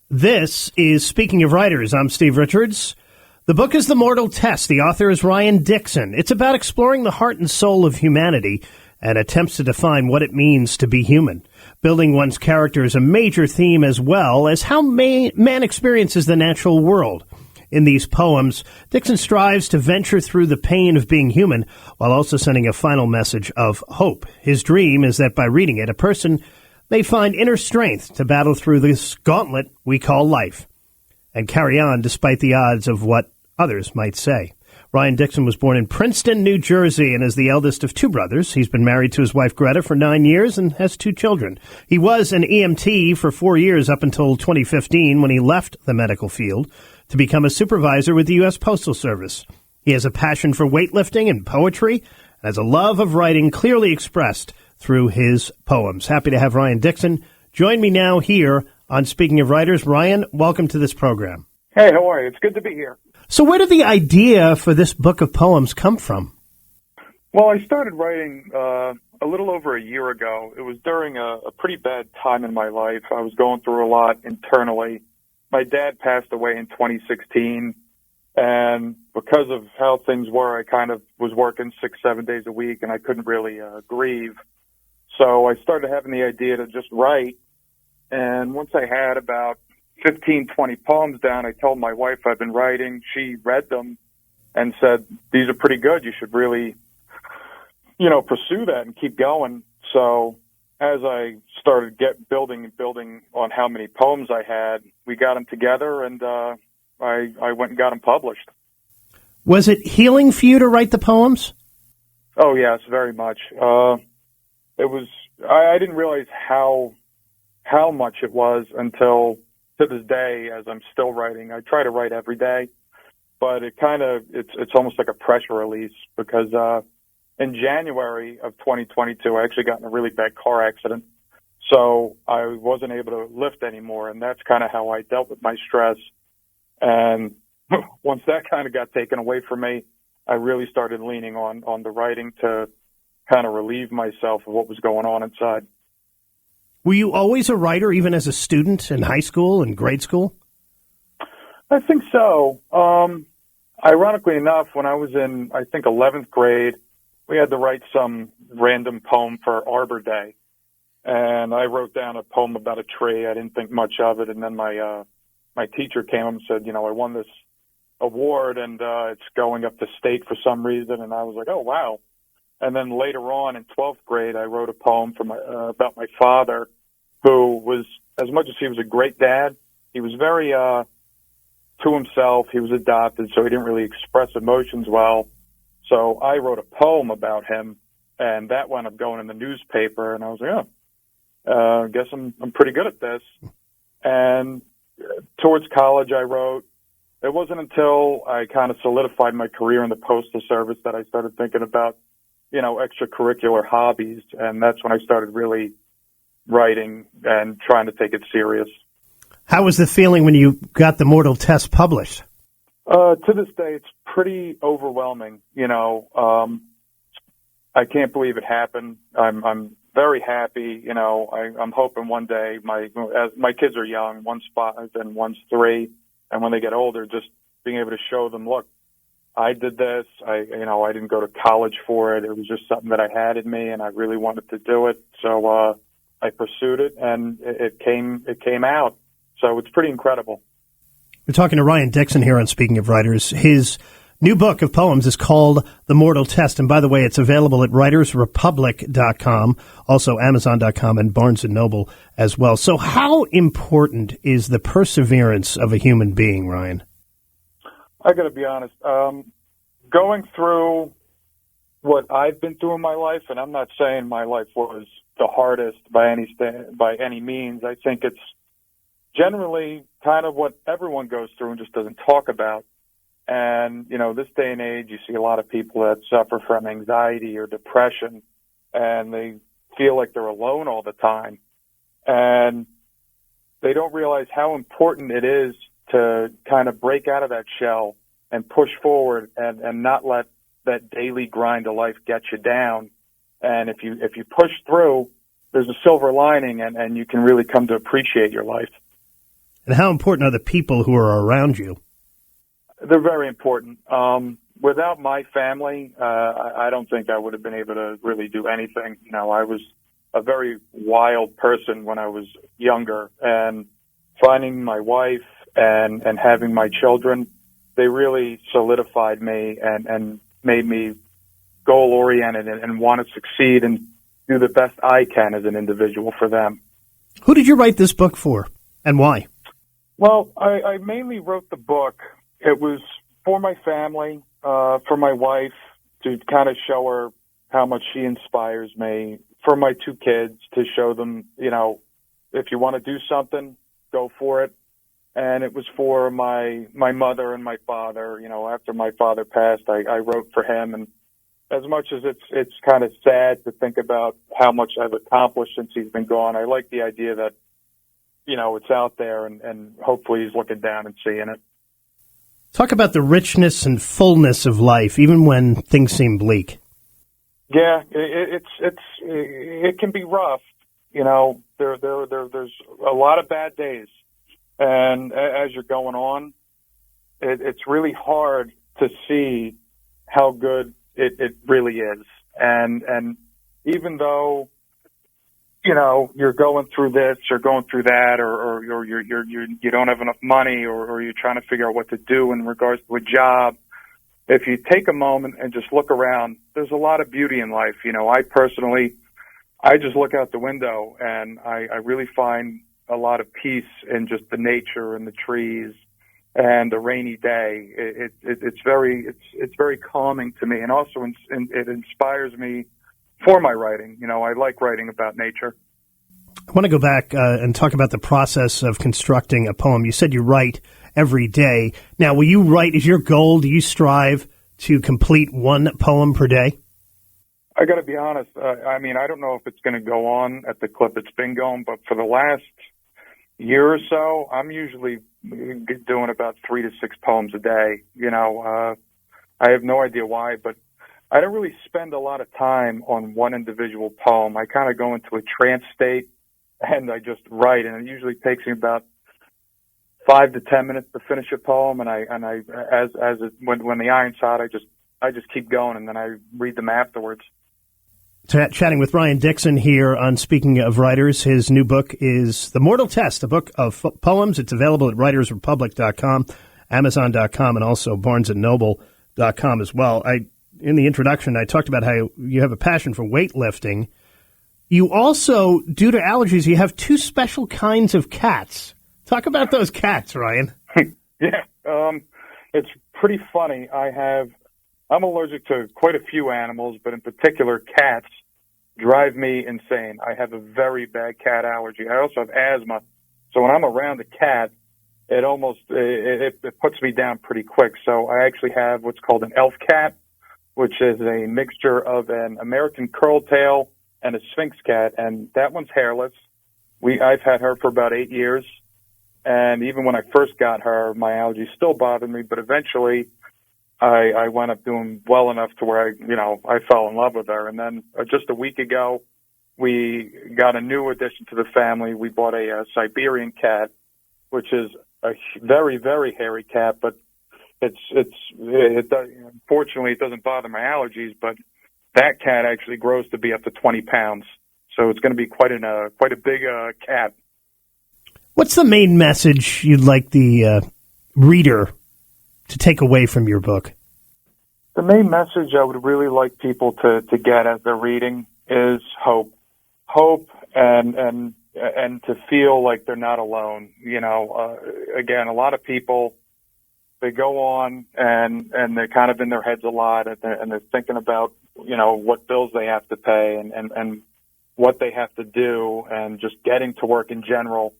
This is Speaking of Writers. I'm Steve Richards. The book is The Mortal Test. The author is Ryan Dixon. It's about exploring the heart and soul of humanity and attempts to define what it means to be human. Building one's character is a major theme, as well as how man experiences the natural world. In these poems, Dixon strives to venture through the pain of being human while also sending a final message of hope. His dream is that by reading it, a person may find inner strength to battle through this gauntlet we call life and carry on despite the odds of what others might say. Ryan Dixon was born in Princeton, New Jersey, and is the eldest of two brothers. He's been married to his wife, Greta, for 9 years and has two children. He was an EMT for 4 years up until 2015 when he left the medical field to become a supervisor with the US Postal Service. He has a passion for weightlifting and poetry and has a love of writing clearly expressed through his poems. Happy to have Ryan Dixon join me now here on Speaking of Writers. Ryan, welcome to this program. Hey, how are you? It's good to be here. So where did the idea for this book of poems come from? Well, I started writing a little over a year ago. It was during a pretty bad time in my life. I was going through a lot internally. My dad passed away in 2016, and because of how things were, I kind of was working 6-7 days a week, and I couldn't really grieve. So I started having the idea to just write, and once I had about 15, 20 poems down, I told my wife I've been writing. She read them and said, these are pretty good. You should really, pursue that and keep going. So as I started building on how many poems I had, we got them together, and I went and got them published. Was it healing for you to write the poems? Oh, yes, very much. It was. I didn't realize how much it was until to this day, as I'm still writing. I try to write every day, but it's almost like a pressure release because in January of 2022, I actually got in a really bad car accident, so I wasn't able to lift anymore, and that's kind of how I dealt with my stress. And once that kind of got taken away from me, I really started leaning on the writing to kind of relieve myself of what was going on inside. Were you always a writer, even as a student in high school and grade school? I think so. Ironically enough, when I was in, I think, 11th grade, we had to write some random poem for Arbor Day. And I wrote down a poem about a tree. I didn't think much of it. And then my teacher came up and said, I won this award, and it's going up to state for some reason. And I was like, oh, wow. And then later on in 12th grade, I wrote a poem about my father, who was, as much as he was a great dad, he was very to himself. He was adopted, so he didn't really express emotions well. So I wrote a poem about him, and that wound up going in the newspaper. And I was like, I guess I'm pretty good at this. And towards college, I wrote. It wasn't until I kind of solidified my career in the Postal Service that I started thinking about extracurricular hobbies, and that's when I started really writing and trying to take it serious. How was the feeling when you got The Mortal Test published? To this day, it's pretty overwhelming. I can't believe it happened. I'm very happy. I'm hoping one day as my kids are young, one's 5 and one's 3, and when they get older, just being able to show them, look, I did this. I didn't go to college for it. It was just something that I had in me, and I really wanted to do it. So I pursued it, and it came out. So it's pretty incredible. We're talking to Ryan Dixon here on Speaking of Writers. His new book of poems is called The Mortal Test, and by the way, it's available at writersrepublic.com, also Amazon.com and Barnes & Noble as well. So how important is the perseverance of a human being, Ryan? I got to be honest. Going through what I've been through in my life, and I'm not saying my life was the hardest by any means. I think it's generally kind of what everyone goes through and just doesn't talk about. And this day and age, you see a lot of people that suffer from anxiety or depression, and they feel like they're alone all the time, and they don't realize how important it is to kind of break out of that shell and push forward and not let that daily grind of life get you down. And if you push through, there's a silver lining, and you can really come to appreciate your life. And how important are the people who are around you? They're very important. Without my family, I don't think I would have been able to really do anything. You know, I was a very wild person when I was younger, and finding my wife and having my children, they really solidified me and made me goal-oriented and want to succeed and do the best I can as an individual for them. Who did you write this book for, and why? Well, I mainly wrote the book. It was for my family, for my wife, to kind of show her how much she inspires me, for my two kids, to show them, you know, if you want to do something, go for it. And it was for my mother and my father. You know, after my father passed, I wrote for him. And as much as it's kind of sad to think about how much I've accomplished since he's been gone, I like the idea that, you know, it's out there and hopefully he's looking down and seeing it. Talk about the richness and fullness of life, even when things seem bleak. Yeah, it can be rough. You know, there's a lot of bad days, and as you're going on, it's really hard to see how good it really is. And even though, you know, you're going through this or going through that, or you don't have enough money, or you're trying to figure out what to do in regards to a job, if you take a moment and just look around, there's a lot of beauty in life. You know, I just look out the window and I really find a lot of peace in just the nature and the trees and the rainy day. It's very calming to me, and also it inspires me for my writing. You know, I like writing about nature. I want to go back and talk about the process of constructing a poem. You said you write every day. Now, will you write, is your goal, do you strive to complete one poem per day? I got to be honest. I mean, I don't know if it's going to go on at the clip it's been going, but for the last year or so, I'm usually doing about 3 to 6 poems a day. You know, I have no idea why, but I don't really spend a lot of time on one individual poem. I kind of go into a trance state and I just write, and it usually takes me about 5 to 10 minutes to finish a poem. And when the iron's hot, I just keep going, and then I read them afterwards. Chatting with Ryan Dixon here on Speaking of Writers. His new book is The Mortal Test, a book of poems. It's available at writersrepublic.com, amazon.com, and also barnesandnoble.com as well. In the introduction, I talked about how you have a passion for weightlifting. You also, due to allergies, you have 2 special kinds of cats. Talk about those cats, Ryan. Yeah, it's pretty funny. I'm allergic to quite a few animals, but in particular, cats drive me insane. I have a very bad cat allergy. I also have asthma, so when I'm around a cat, it puts me down pretty quick. So I actually have what's called an elf cat, which is a mixture of an American curl-tail and a Sphinx cat, and that one's hairless. I've had her for about 8 years, and even when I first got her, my allergies still bothered me, but eventually I wound up doing well enough to where I fell in love with her. And then just a week ago, we got a new addition to the family. We bought a Siberian cat, which is a very, very hairy cat, but unfortunately it doesn't bother my allergies, but that cat actually grows to be up to 20 pounds. So it's going to be quite a big cat. What's the main message you'd like the reader to take away from your book? The main message I would really like people to get as they're reading is hope. Hope and to feel like they're not alone. You know, again, a lot of people, they go on and they're kind of in their heads a lot, and they're thinking about, what bills they have to pay and what they have to do, and just getting to work in general.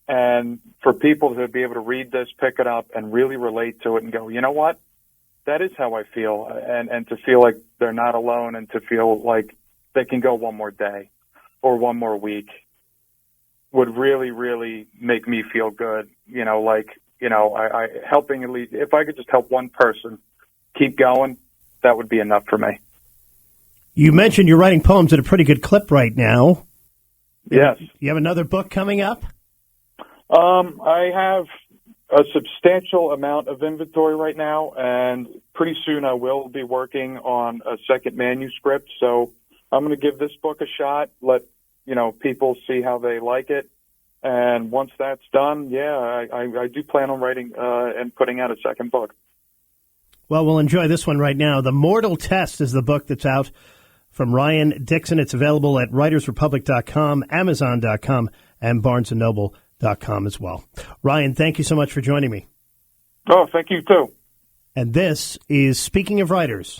And for people to be able to read this, pick it up, and really relate to it and go, you know what? That is how I feel. And to feel like they're not alone, and to feel like they can go one more day or one more week would really, really make me feel good. I helping, at least, if I could just help one person keep going, that would be enough for me. You mentioned you're writing poems at a pretty good clip right now. Yes. You have another book coming up? I have a substantial amount of inventory right now, and pretty soon I will be working on a second manuscript. So I'm going to give this book a shot, let people see how they like it. And once that's done, I do plan on writing and putting out a second book. Well, we'll enjoy this one right now. The Mortal Test is the book that's out from Ryan Dixon. It's available at writersrepublic.com, amazon.com, and barnesandnoble.com as well. Ryan, thank you so much for joining me. Oh, thank you, too. And this is Speaking of Writers.